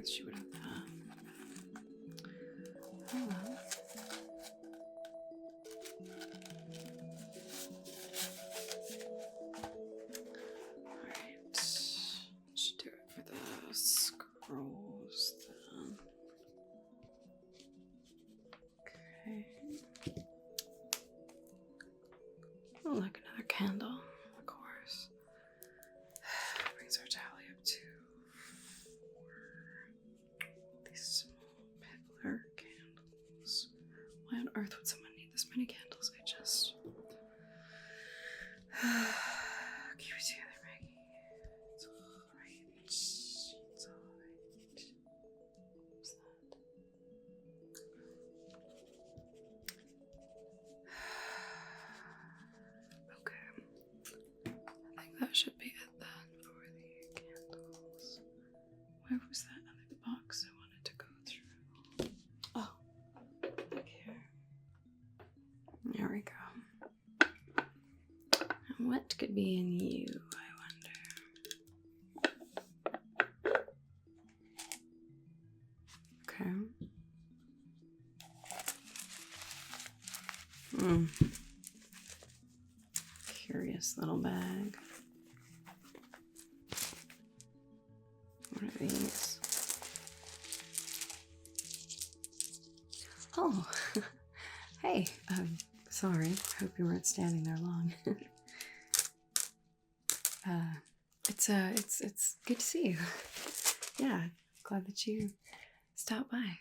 that she would have that. Oh well. Alright. Should do it for the scrolls then. Okay. Oh, look, another candle, of course. Brings our tally up to 4. These small pillar candles. Why on earth would someone need this many candles? I just... keep it together, Maggie. It's alright. It's alright. What's that? Okay. I think that should be it then for the candles. Where was that other box I wanted to go through? Oh, look here. There we go. And what could be in you, I wonder? Okay. Curious little bag. What are these? Oh, hey. Sorry. Hope you weren't standing there long. It's good to see you. Yeah, glad that you stopped by.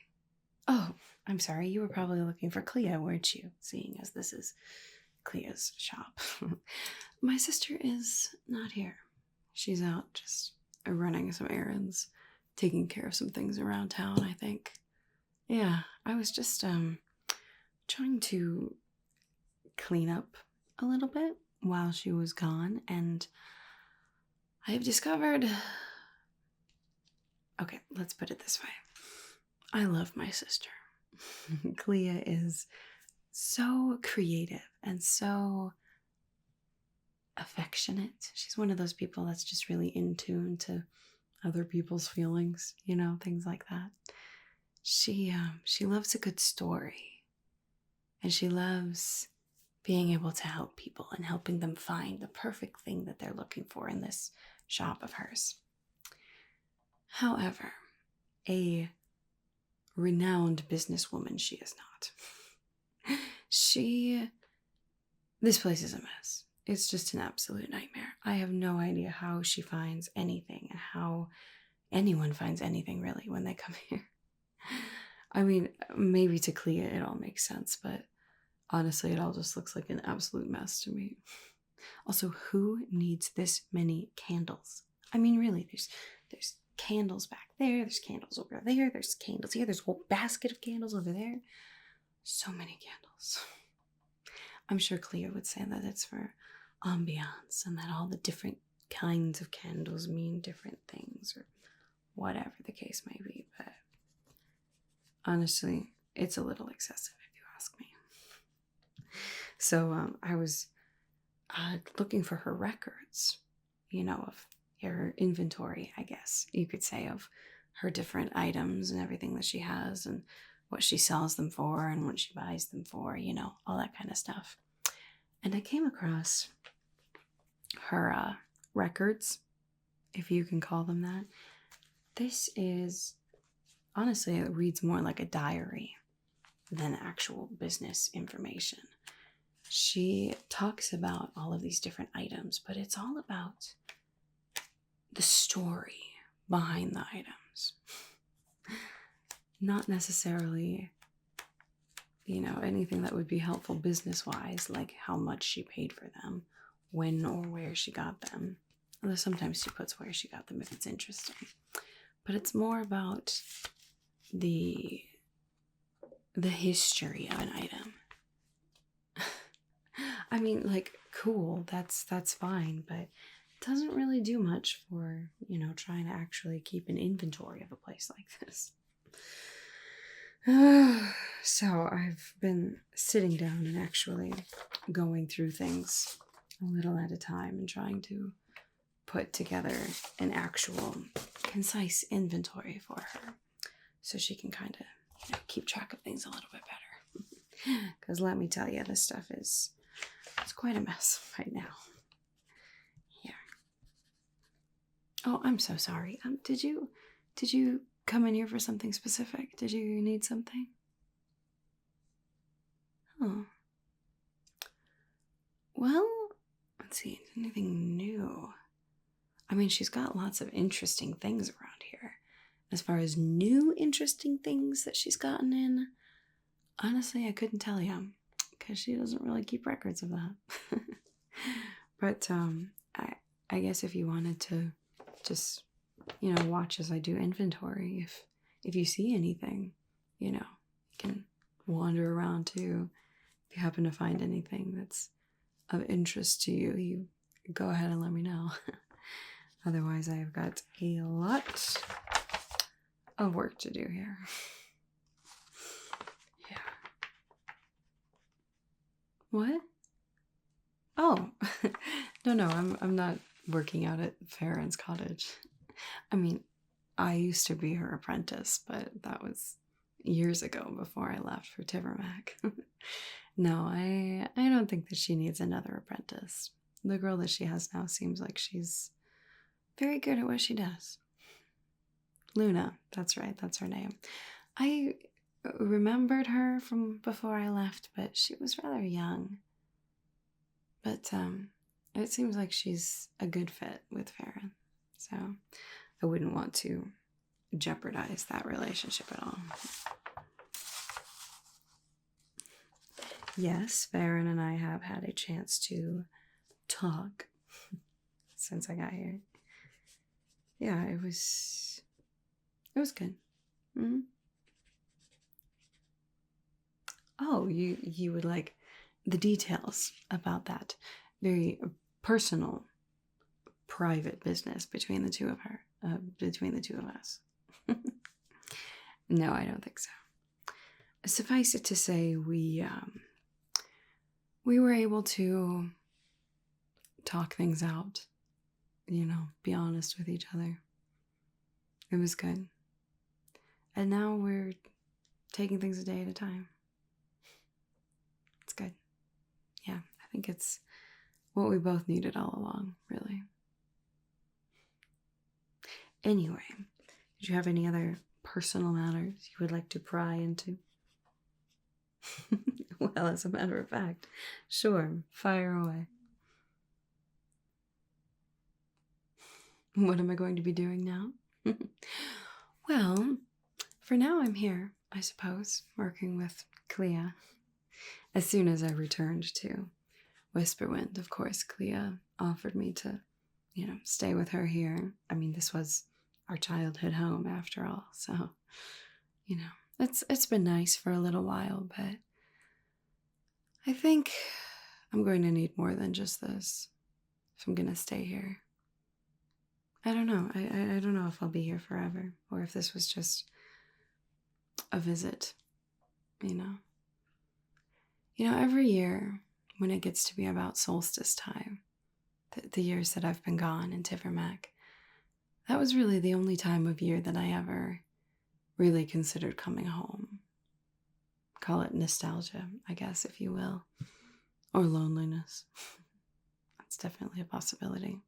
Oh, I'm sorry. You were probably looking for Clea, weren't you? Seeing as this is Clea's shop. My sister is not here. She's out just running some errands, taking care of some things around town, I think. Yeah, I was just trying to clean up a little bit while she was gone, and I've discovered... Okay, let's put it this way. I love my sister. Clea is so creative and so affectionate. She's one of those people that's just really in tune to other people's feelings, you know, things like that. She loves a good story, and she loves being able to help people and helping them find the perfect thing that they're looking for in this shop of hers. However, a renowned businesswoman she is not. This place is a mess. It's just an absolute nightmare. I have no idea how she finds anything and how anyone finds anything really when they come here. I mean, maybe to Clea it all makes sense, but honestly it all just looks like an absolute mess to me. Also, who needs this many candles? I mean, really, there's candles back there, there's candles over there, there's candles here, there's a whole basket of candles over there. So many candles. I'm sure Clea would say that it's for ambiance and that all the different kinds of candles mean different things or whatever the case may be, but honestly, it's a little excessive if you ask me. So I was looking for her records, you know, of her inventory, I guess you could say, of her different items and everything that she has and what she sells them for and what she buys them for, you know, all that kind of stuff. And I came across her records, if you can call them that. This is, honestly, it reads more like a diary than actual business information. She talks about all of these different items, but it's all about the story behind the items. Not necessarily, you know, anything that would be helpful business-wise, like how much she paid for them, when or where she got them. Although sometimes she puts where she got them if it's interesting. But it's more about the history of an item. I mean, like, cool, that's fine, but it doesn't really do much for, you know, trying to actually keep an inventory of a place like this. So I've been sitting down and actually going through things a little at a time and trying to put together an actual concise inventory for her so she can kind of keep track of things a little bit better. Because let me tell you, this stuff it's quite a mess right now. Here. Oh, I'm so sorry. Did you come in here for something specific? Did you need something? Oh. Well, let's see. Anything new? I mean, she's got lots of interesting things around here. As far as new interesting things that she's gotten in, honestly, I couldn't tell you because she doesn't really keep records of that. But I guess if you wanted to just, watch as I do inventory, if you see anything, you can wander around too. If you happen to find anything that's of interest to you, you go ahead and let me know. Otherwise, I've got a lot of work to do here. Yeah. What? Oh, no, I'm not working out at Farron's cottage. I mean, I used to be her apprentice, but that was years ago before I left for Tivermac. No, I don't think that she needs another apprentice. The girl that she has now seems like she's very good at what she does. Luna, that's right, that's her name. I remembered her from before I left, but she was rather young. But it seems like she's a good fit with Farron, so I wouldn't want to jeopardize that relationship at all. Yes, Farron and I have had a chance to talk since I got here. Yeah, it was good. Mm-hmm. Oh, you would like the details about that very personal, private business between the two of us. No, I don't think so. Suffice it to say, we were able to talk things out, be honest with each other. It was good. And now we're taking things a day at a time. It's good. Yeah, I think it's what we both needed all along, really. Anyway, did you have any other personal matters you would like to pry into? Well, as a matter of fact, sure, fire away. What am I going to be doing now? Well, for now I'm here, I suppose, working with Clea. As soon as I returned to Whisperwind, of course, Clea offered me to, stay with her here. I mean, this was our childhood home after all, so, it's been nice for a little while, but I think I'm going to need more than just this if I'm going to stay here. I don't know. I don't know if I'll be here forever or if this was just a visit, every year when it gets to be about solstice time, the years that I've been gone in Tivermac, that was really the only time of year that I ever really considered coming home. Call it nostalgia, I guess, if you will, or loneliness. That's definitely a possibility.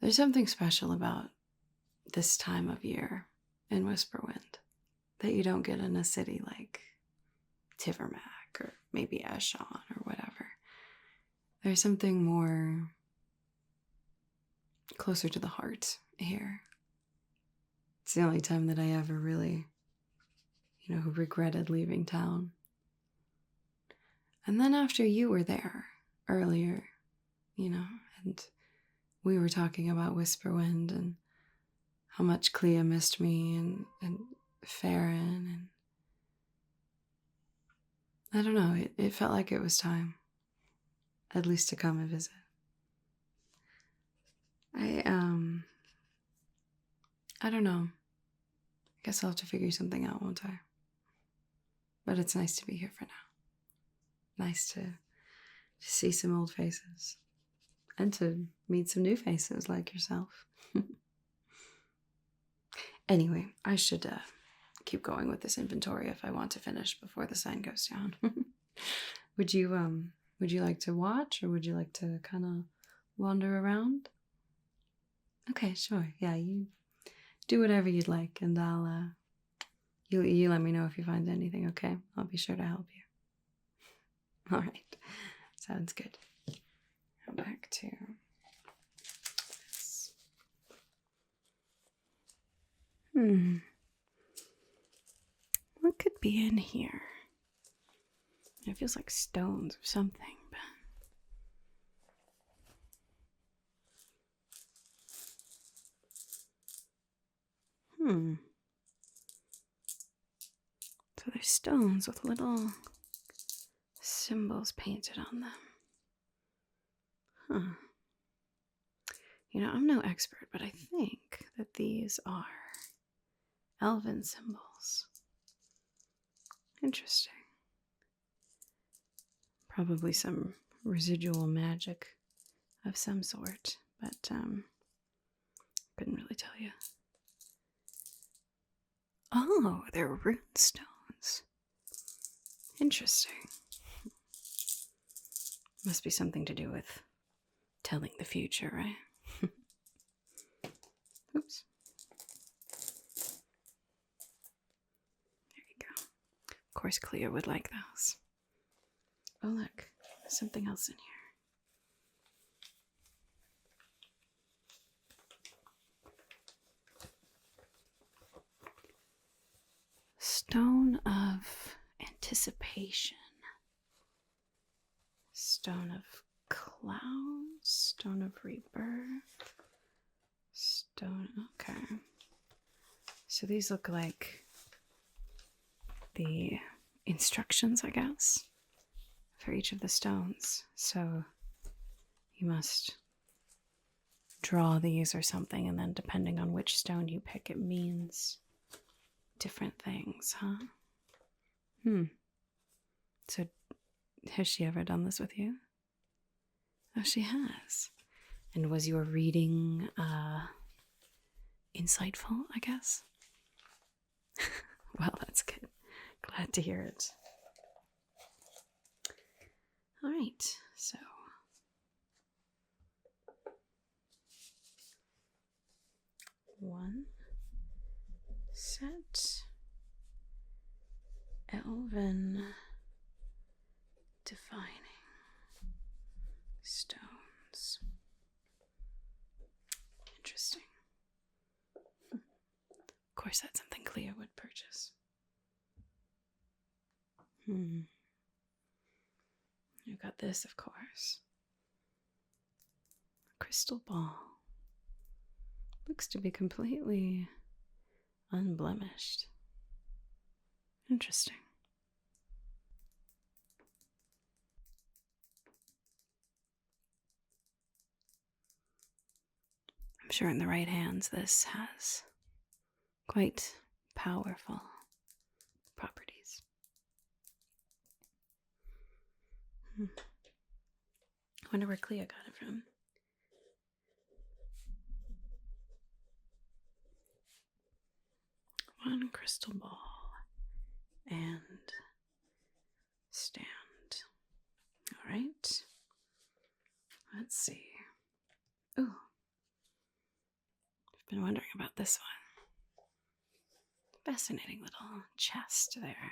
There's something special about this time of year in Whisperwind that you don't get in a city like Tivermac or maybe Eshon or whatever. There's something more closer to the heart here. It's the only time that I ever really, regretted leaving town. And then after you were there earlier, and we were talking about Whisperwind and how much Clea missed me and Farron, and I don't know, it felt like it was time, at least to come and visit. I don't know. I guess I'll have to figure something out, won't I? But it's nice to be here for now. Nice to see some old faces. And to meet some new faces like yourself. Anyway, I should keep going with this inventory if I want to finish before the sun goes down. Would you like to watch, or would you like to kind of wander around? Okay, sure. Yeah, you do whatever you'd like, and I'll you let me know if you find anything, okay? I'll be sure to help you. All right. Sounds good. Now back to this. What could be in here? It feels like stones or something, but... So there's stones with little symbols painted on them. Huh. You know, I'm no expert, but I think that these are elven symbols. Interesting. Probably some residual magic of some sort, but couldn't really tell you. Oh, they're rune stones. Interesting. Must be something to do with telling the future, right? Oops. There you go. Of course, Clea would like those. Oh, look. There's something else in here. Stone of Anticipation. Stone of Clouds. Stone of Rebirth. Stone... Okay. So these look like the instructions, I guess, for each of the stones. So you must draw these or something, and then depending on which stone you pick, it means different things, huh? So has she ever done this with you? Oh, she has. And was your reading insightful, I guess? Well, that's good. Glad to hear it. All right, so one set elven defining stones. Interesting. Of course, that's something Clea would purchase. You got this, of course. A crystal ball. Looks to be completely unblemished. Interesting. I'm sure in the right hands this has quite powerful properties. I wonder where Clea got it from. One crystal ball and stand. All right. Let's see. Ooh. I've been wondering about this one. Fascinating little chest there.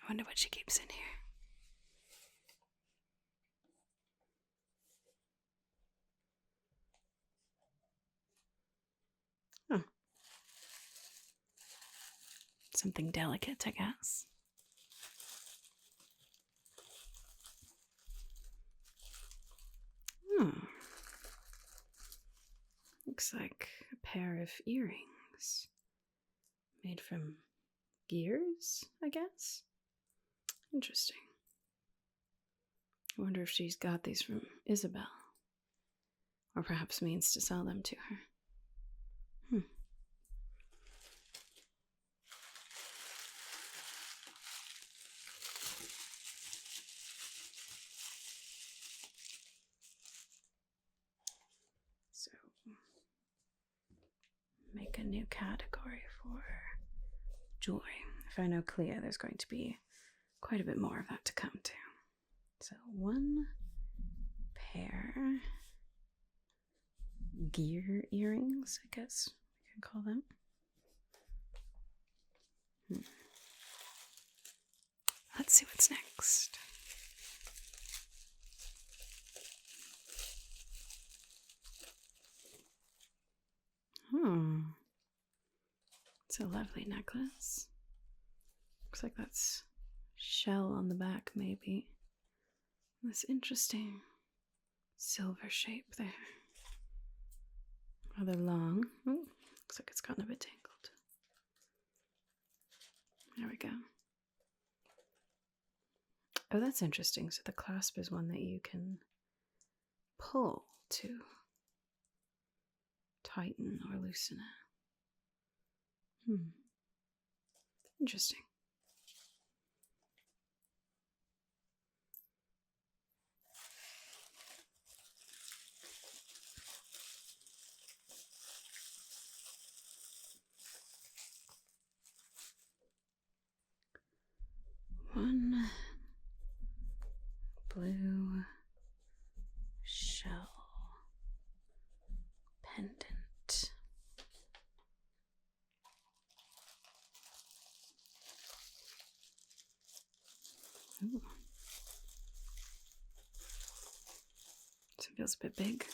I wonder what she keeps in here. Oh. Something delicate, I guess. Looks like a pair of earrings made from gears, I guess. Interesting. I wonder if she's got these from Isabel, or perhaps means to sell them to her. make a new category for jewelry. If I know Clea, there's going to be quite a bit more of that to come to. So 1 pair gear earrings, I guess we can call them. Let's see what's next. It's a lovely necklace. Looks like that's shell on the back, maybe. This interesting silver shape there. Rather long. Ooh, looks like it's gotten a bit tangled. There we go. Oh, that's interesting. So the clasp is one that you can pull to tighten or loosen it. Interesting. One blue shell pendant. Ooh. So it feels a bit big.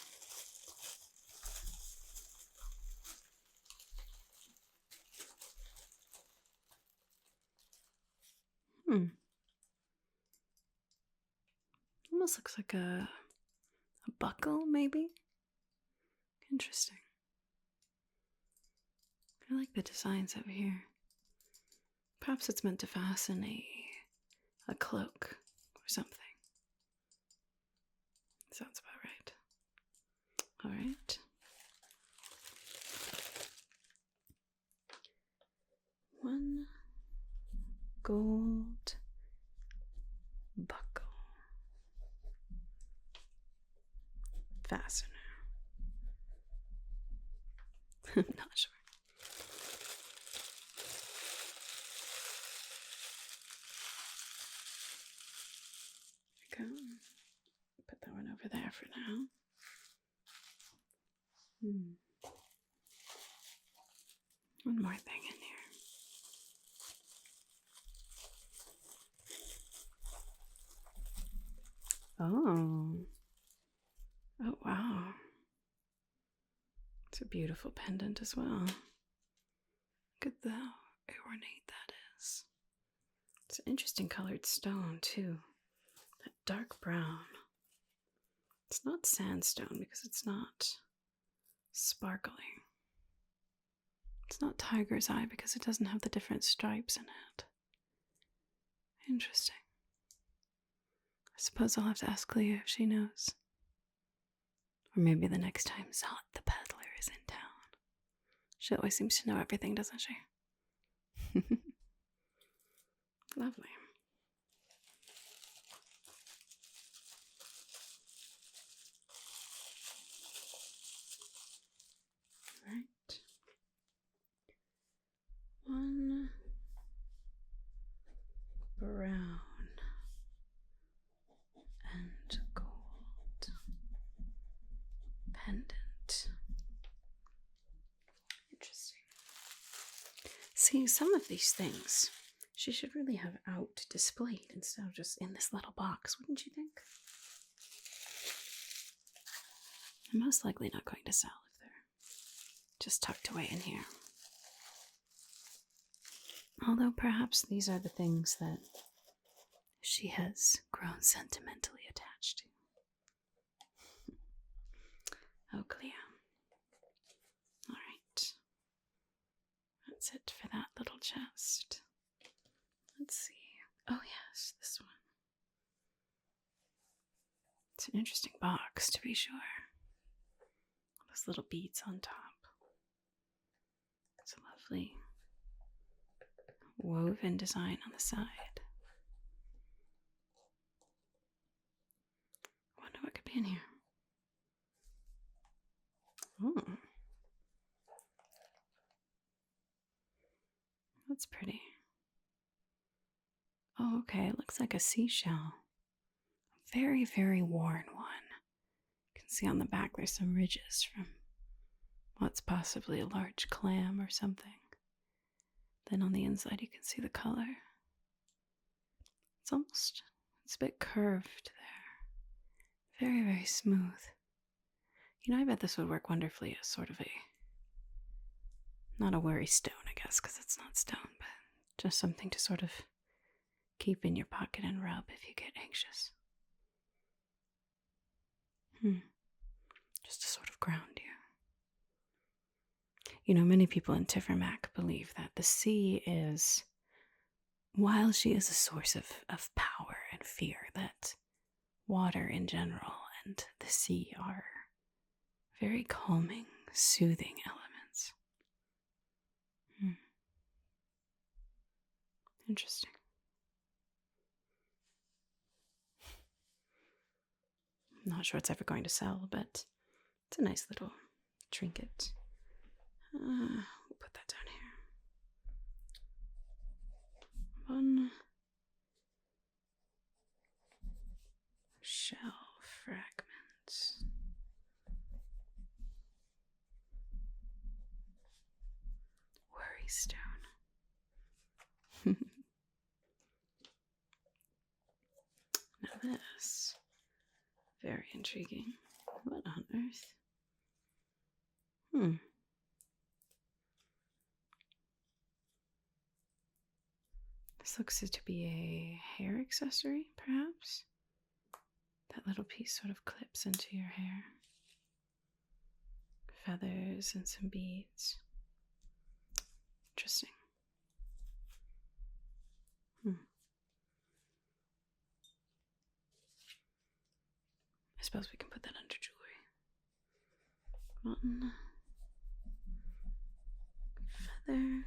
Almost looks like a buckle, maybe? Interesting. I like the designs over here. Perhaps it's meant to fasten a cloak or something. Sounds about right. All right. One gold buckle. Fastener. I'm not sure. There we go. Put that one over there for now. One more thing in here. Oh wow. It's a beautiful pendant as well. Look at how ornate that is. It's an interesting colored stone too. That dark brown. It's not sandstone because it's not sparkling. It's not tiger's eye because it doesn't have the different stripes in it. Interesting. I suppose I'll have to ask Clea if she knows. Or maybe the next time Zot the peddler is in town. She always seems to know everything, doesn't she? Lovely. Right. One brown and gold pendant. Interesting. See, some of these things she should really have out displayed instead of just in this little box, wouldn't you think? I'm most likely not going to sell if they're just tucked away in here. Although perhaps these are the things that she has grown sentimentally attached to. Oh, Clea. All right. That's it for that little chest. Let's see. Oh, yes, this one. It's an interesting box, to be sure. Those little beads on top. It's a lovely woven design on the side. I wonder what could be in here. Oh. That's pretty. Oh, okay. It looks like a seashell. A very, very worn one. You can see on the back there's some ridges from what's possibly a large clam or something. Then on the inside you can see the color. It's a bit curved there. Very, very smooth. You know, I bet this would work wonderfully as sort of not a worry stone, I guess, because it's not stone, but just something to sort of keep in your pocket and rub if you get anxious. Just to sort of ground you. You know, many people in Tifermac believe that the sea is, while she is a source of power and fear, that water in general and the sea are very calming, soothing elements. Interesting. I'm not sure it's ever going to sell, but it's a nice little trinket. We'll put that down here. One shell fragment. Worry stone. Now this. Very intriguing. What on earth? This looks to be a hair accessory, perhaps? That little piece sort of clips into your hair. Feathers and some beads. Interesting. I suppose we can put that under jewelry. One feather.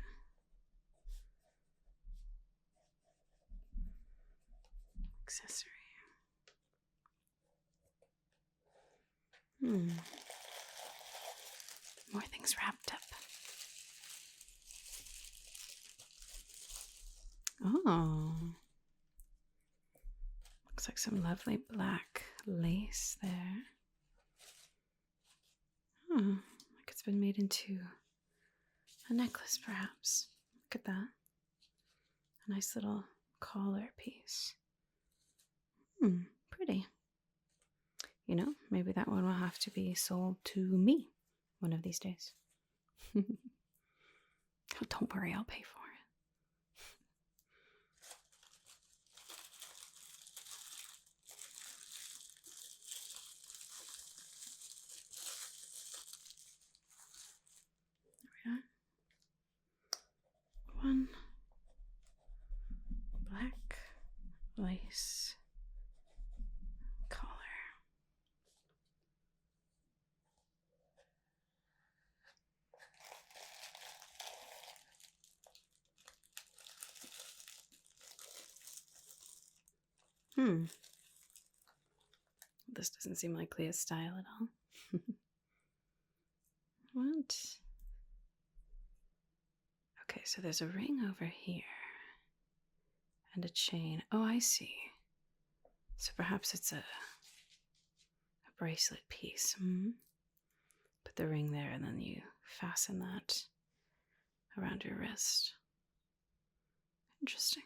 Accessory. More things wrapped up. Oh. Looks like some lovely black lace there. Like it's been made into a necklace, perhaps. Look at that. A nice little collar piece. Pretty. You know, maybe that one will have to be sold to me one of these days. Oh, don't worry, I'll pay for it. There we are. One black lace collar. This doesn't seem like Clea's style at all. What? Okay, so there's a ring over here. And a chain. Oh, I see. So perhaps it's a bracelet piece. Put the ring there and then you fasten that around your wrist. Interesting.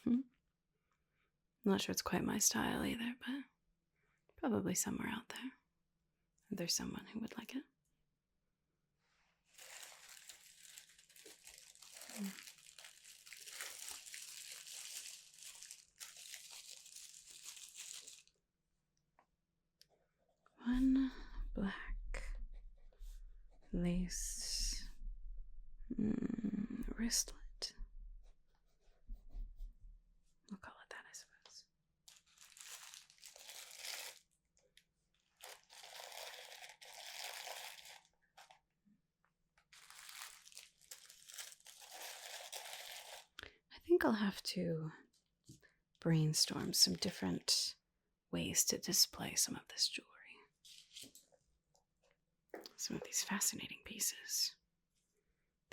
I'm not sure it's quite my style either, but probably somewhere out there. There's someone who would like it. One black lace wristlet. We'll call it that, I suppose. I think I'll have to brainstorm some different ways to display some of this jewelry. Some of these fascinating pieces.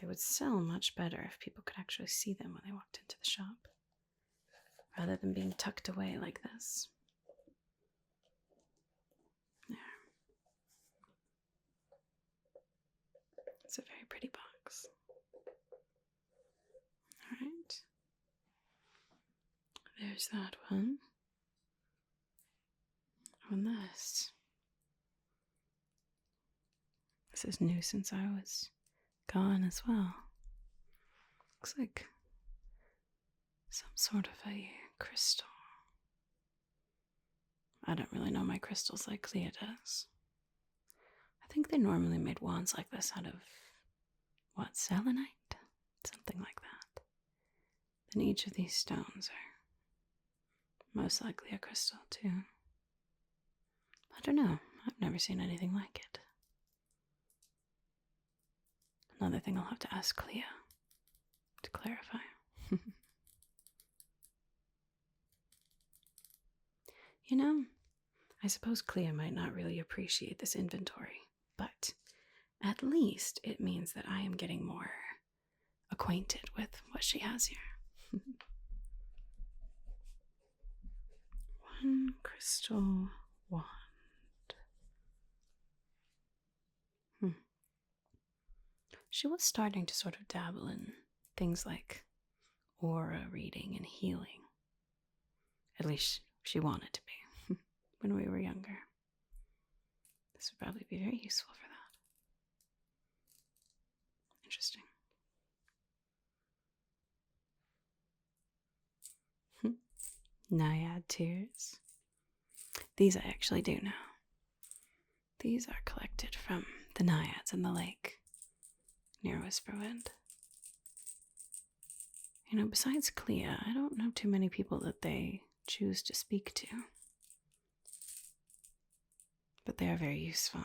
They would sell much better if people could actually see them when they walked into the shop, rather than being tucked away like this. There. It's a very pretty box. Alright. There's that one. And this. This is new since I was gone as well. Looks like some sort of a crystal. I don't really know my crystals like Clea does. I think they normally made wands like this out of, what, selenite? Something like that. Then each of these stones are most likely a crystal too. I don't know. I've never seen anything like it. Another thing I'll have to ask Clea to clarify. You know, I suppose Clea might not really appreciate this inventory, but at least it means that I am getting more acquainted with what she has here. One crystal wand. She was starting to sort of dabble in things like aura reading and healing. At least she wanted to be when we were younger. This would probably be very useful for that. Interesting. Naiad tears. These I actually do know. These are collected from the naiads in the lake near Whisperwind. You know, besides Clea, I don't know too many people that they choose to speak to. But they are very useful.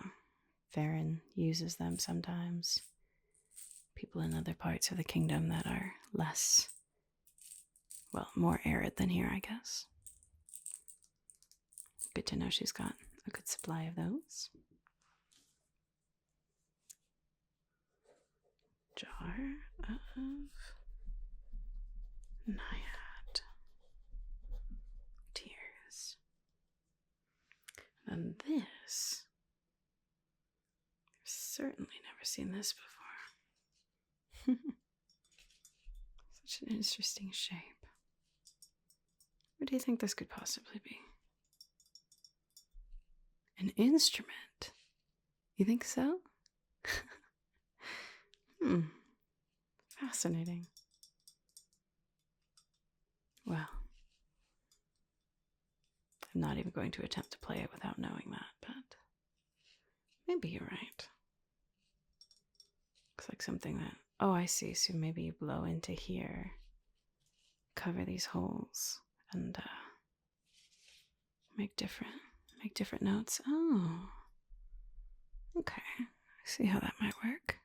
Farron uses them sometimes. People in other parts of the kingdom that are less, well, more arid than here, I guess. Good to know she's got a good supply of those. Jar of Naiad tears. And this, I've certainly never seen this before. Such an interesting shape. What do you think this could possibly be? An instrument? You think so? Fascinating. Well, I'm not even going to attempt to play it without knowing that, but maybe you're right. Looks like something that, oh, I see, so maybe you blow into here, cover these holes, and make different notes. Oh, okay, I see how that might work.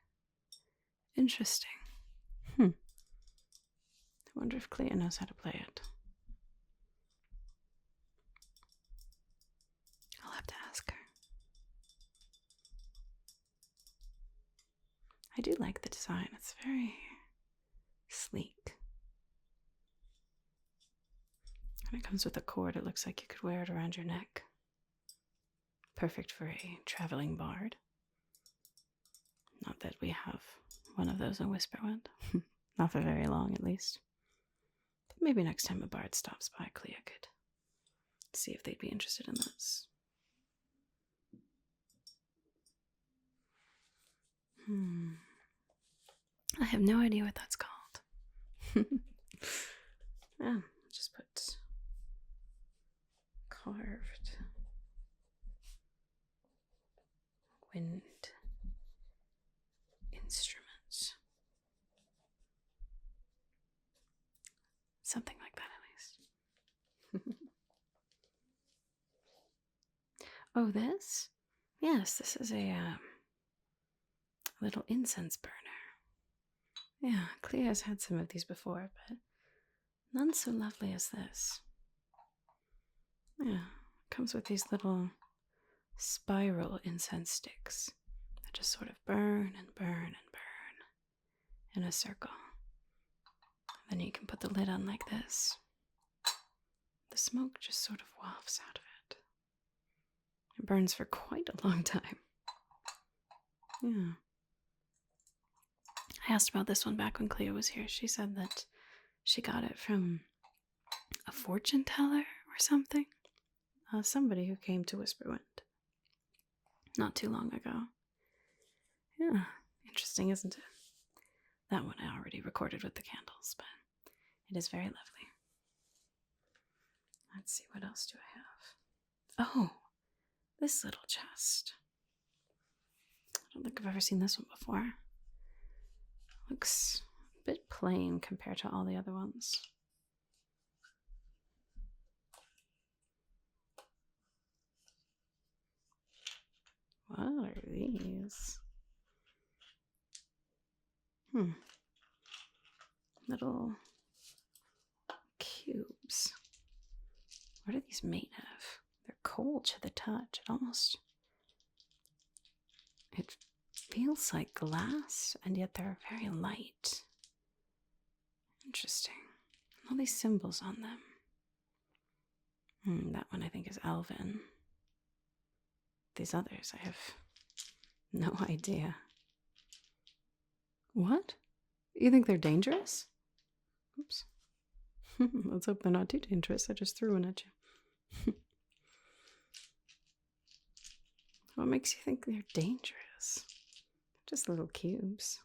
Interesting. I wonder if Clea knows how to play it. I'll have to ask her. I do like the design. It's very sleek. When it comes with a cord, it looks like you could wear it around your neck. Perfect for a traveling bard. Not that we have one of those in Whisperwind. Not for very long, at least. But maybe next time a bard stops by, Clea could see if they'd be interested in this. I have no idea what that's called. Oh, just put carved wind instruments. Something like that, at least. Oh, this? Yes, this is a little incense burner. Yeah, Clea has had some of these before, but none so lovely as this. Yeah, comes with these little spiral incense sticks that just sort of burn and burn and burn in a circle. Then you can put the lid on like this. The smoke just sort of wafts out of it. It burns for quite a long time. Yeah. I asked about this one back when Clea was here. She said that she got it from a fortune teller or something. Somebody who came to Whisperwind not too long ago. Yeah, interesting, isn't it? That one I already recorded with the candles, but it is very lovely. Let's see, what else do I have? Oh, this little chest. I don't think I've ever seen this one before. Looks a bit plain compared to all the other ones. What are these? Little cubes. What are these made of? They're cold to the touch. It feels like glass, and yet they're very light. Interesting. All these symbols on them. That one I think is Elven. These others, I have no idea. What? You think they're dangerous? Oops. Let's hope they're not too dangerous. I just threw one at you. What makes you think they're dangerous? Just little cubes.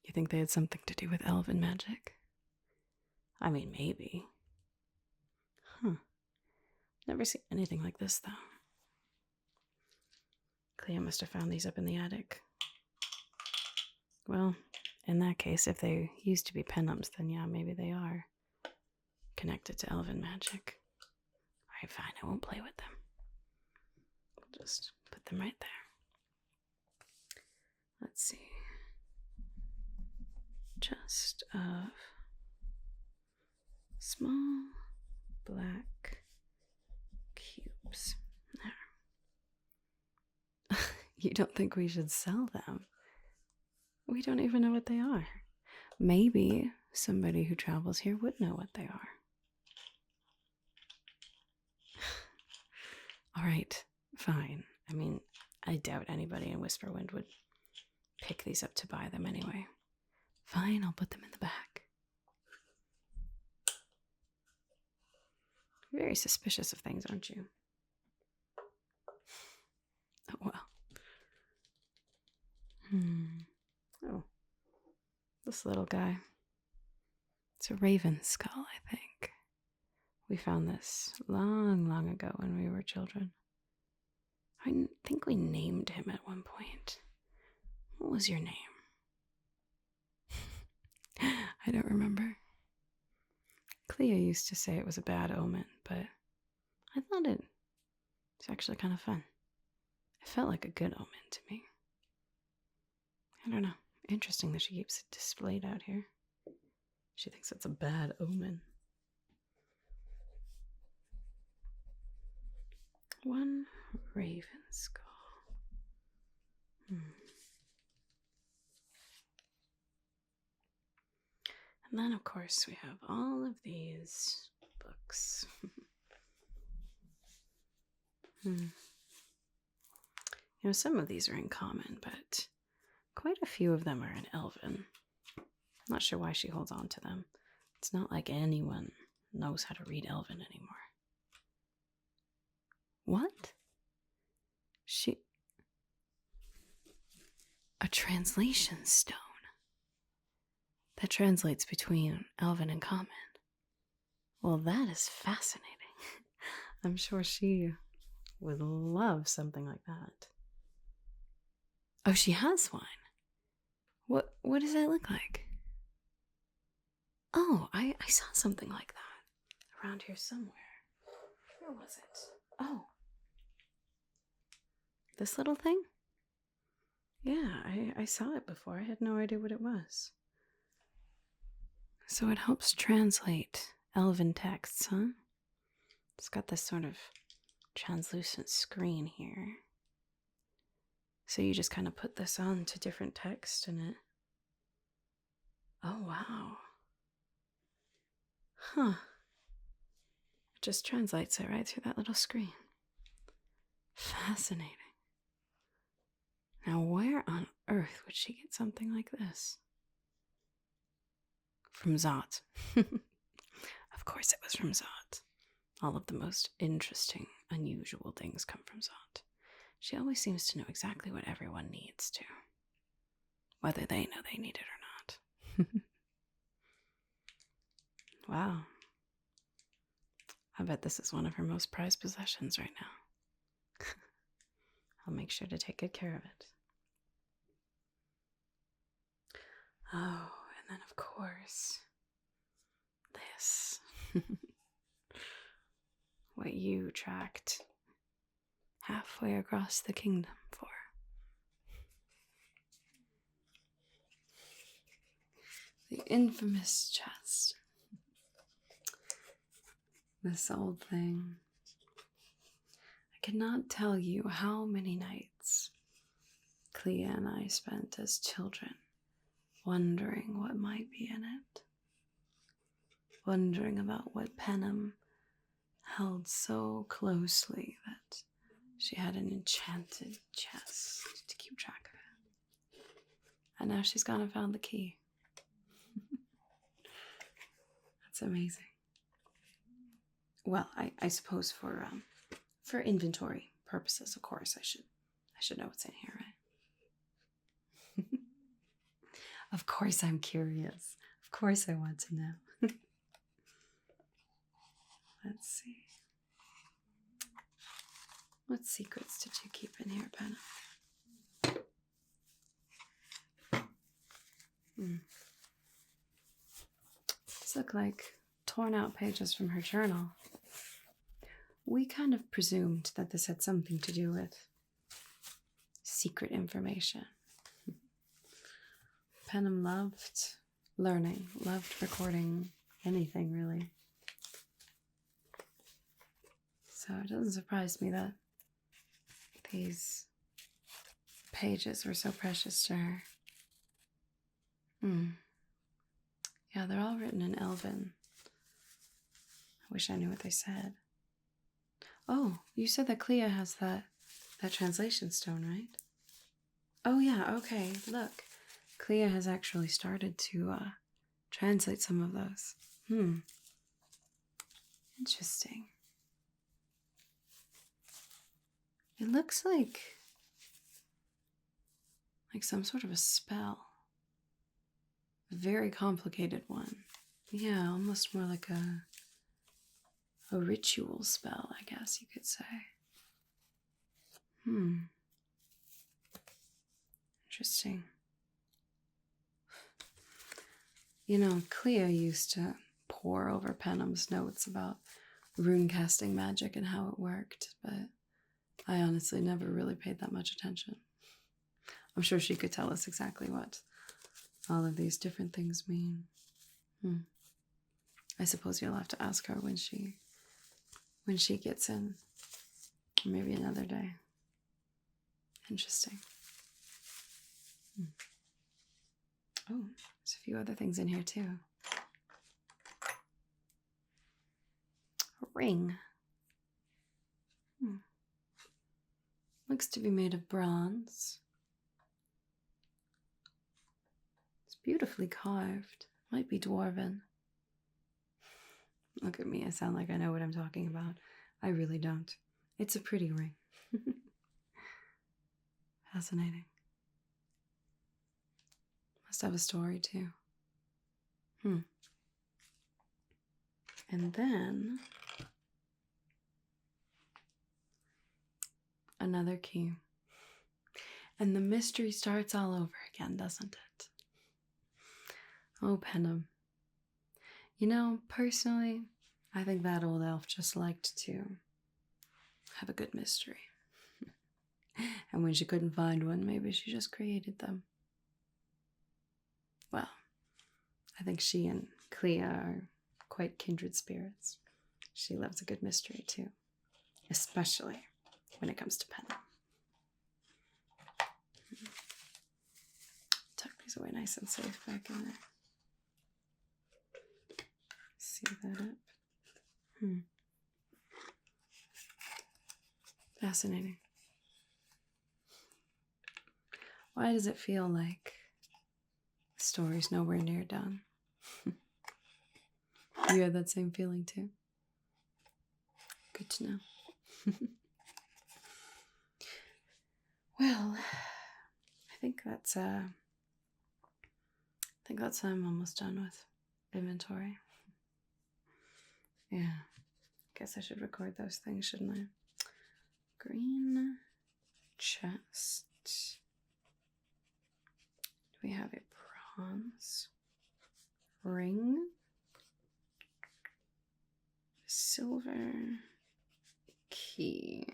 You think they had something to do with elven magic? I mean, maybe. Never seen anything like this, though. Clea must have found these up in the attic. Well, in that case, if they used to be pinups, then yeah, maybe they are connected to elven magic. Alright, fine, I won't play with them. I'll just put them right there. Let's see. Chest of small black cubes. There. You don't think we should sell them? We don't even know what they are. Maybe somebody who travels here would know what they are. Alright, fine. I mean, I doubt anybody in Whisperwind would pick these up to buy them anyway. Fine, I'll put them in the back. Very suspicious of things, aren't you? Oh, well. Oh, this little guy. It's a raven skull, I think. We found this long, long ago when we were children. I think we named him at one point. What was your name? I don't remember. Clea used to say it was a bad omen, but I thought it was actually kind of fun. It felt like a good omen to me. I don't know. Interesting that she keeps it displayed out here. She thinks it's a bad omen. One raven skull. And then, of course, we have all of these books. You know, some of these are in common, but quite a few of them are in Elven. I'm not sure why she holds on to them. It's not like anyone knows how to read Elven anymore. What? A translation stone that translates between Elven and Common. Well, that is fascinating. I'm sure she would love something like that. Oh, she has one. What does that look like? Oh, I saw something like that around here somewhere. Where was it? Oh. This little thing? Yeah, I saw it before. I had no idea what it was. So it helps translate Elven texts, huh? It's got this sort of translucent screen here. So you just kind of put this on to different text and it Oh, wow. Huh. It just translates it right through that little screen. Fascinating. Now, where on earth would she get something like this? From Zot. Of course it was from Zot. All of the most interesting, unusual things come from Zot. She always seems to know exactly what everyone needs to. Whether they know they need it or not. Wow. I bet this is one of her most prized possessions right now. I'll make sure to take good care of it. Oh, and then of course, this. What you tracked halfway across the kingdom for. The infamous chest. This old thing. I cannot tell you how many nights Clea and I spent as children wondering what might be in it. Wondering about what Penem held so closely that she had an enchanted chest to keep track of it. And now she's gone and found the key. That's amazing. Well, I suppose for inventory purposes, of course, I should know what's in here, right? Of course I'm curious. Of course I want to know. Let's see. What secrets did you keep in here, Penem? These look like torn out pages from her journal. We kind of presumed that this had something to do with secret information. Penem loved learning, loved recording anything, really. So it doesn't surprise me that these pages were so precious to her. Yeah, they're all written in Elven. I wish I knew what they said. Oh, you said that Clea has that translation stone, right? Oh yeah, okay, look. Clea has actually started to translate some of those. Interesting. It looks like some sort of a spell. A very complicated one. Yeah, almost more like a ritual spell, I guess you could say. Interesting. You know, Clea used to pore over Penem's notes about rune casting magic and how it worked, but I honestly never really paid that much attention. I'm sure she could tell us exactly what all of these different things mean. I suppose you'll have to ask her when she gets in. Or maybe another day. Interesting. Oh, there's a few other things in here too. A ring. Looks to be made of bronze. It's beautifully carved. Might be dwarven. Look at me, I sound like I know what I'm talking about. I really don't. It's a pretty ring. Fascinating. Must have a story too. And then another key. And the mystery starts all over again, doesn't it? Oh, Penem. You know, personally, I think that old elf just liked to have a good mystery. And when she couldn't find one, maybe she just created them. Well, I think she and Clea are quite kindred spirits. She loves a good mystery too, especially when it comes to Penem. Tuck these away nice and safe back in there. that up. Fascinating. Why does it feel like the story's nowhere near done? You had that same feeling too? Good to know. Well, I think that's I'm almost done with inventory. Yeah. Guess I should record those things, shouldn't I? Green chest. Do we have a bronze ring? Silver key.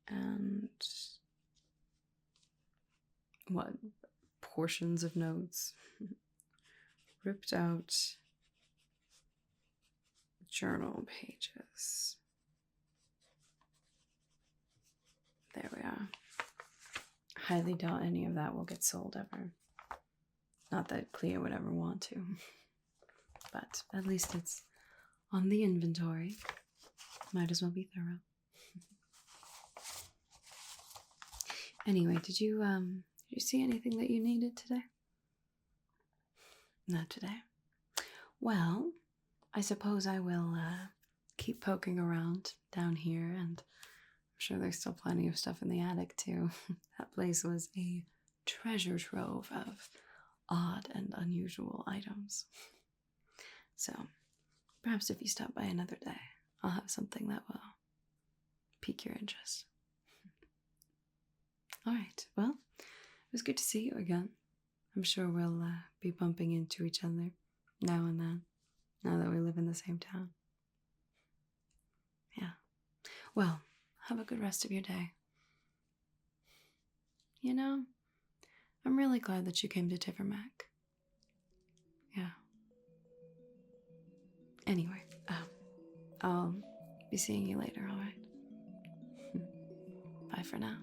And what? Portions of notes. Ripped out journal pages. There we are. Highly doubt any of that will get sold ever. Not that Clea would ever want to. But at least it's on the inventory. Might as well be thorough. Anyway, did you see anything that you needed today? Not today. Well, I suppose I will keep poking around down here, and I'm sure there's still plenty of stuff in the attic too. That place was a treasure trove of odd and unusual items. So, perhaps if you stop by another day, I'll have something that will pique your interest. Alright, well, it was good to see you again. I'm sure we'll be bumping into each other now and then, now that we live in the same town. Yeah. Well, have a good rest of your day. You know, I'm really glad that you came to Tivermac. Yeah. Anyway, I'll be seeing you later, alright? Bye for now.